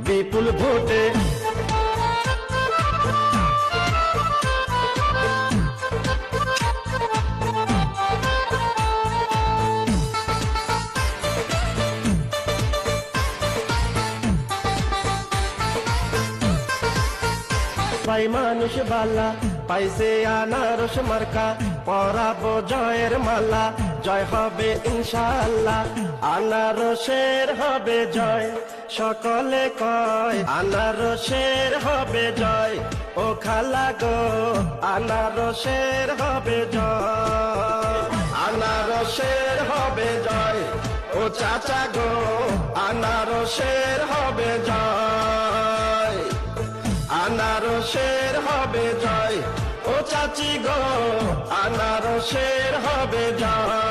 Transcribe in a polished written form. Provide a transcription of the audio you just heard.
বিপুল ভোটে। পাই মানুষ বালা পাইছে আনারস মার্কা, পরাবো জয়ের মালা, জয় হবে ইনশাআল্লাহ। আনারসের হবে জয়, সকলে কয় আনারসের হবে জয়। ও খালা গো আনারসের হবে জয়, আনারসের হবে জয়। ও চাচা গো আনারসের হবে জয়, আনারসের হবে জয়। ও চাচি গো আনারসের হবে জয়।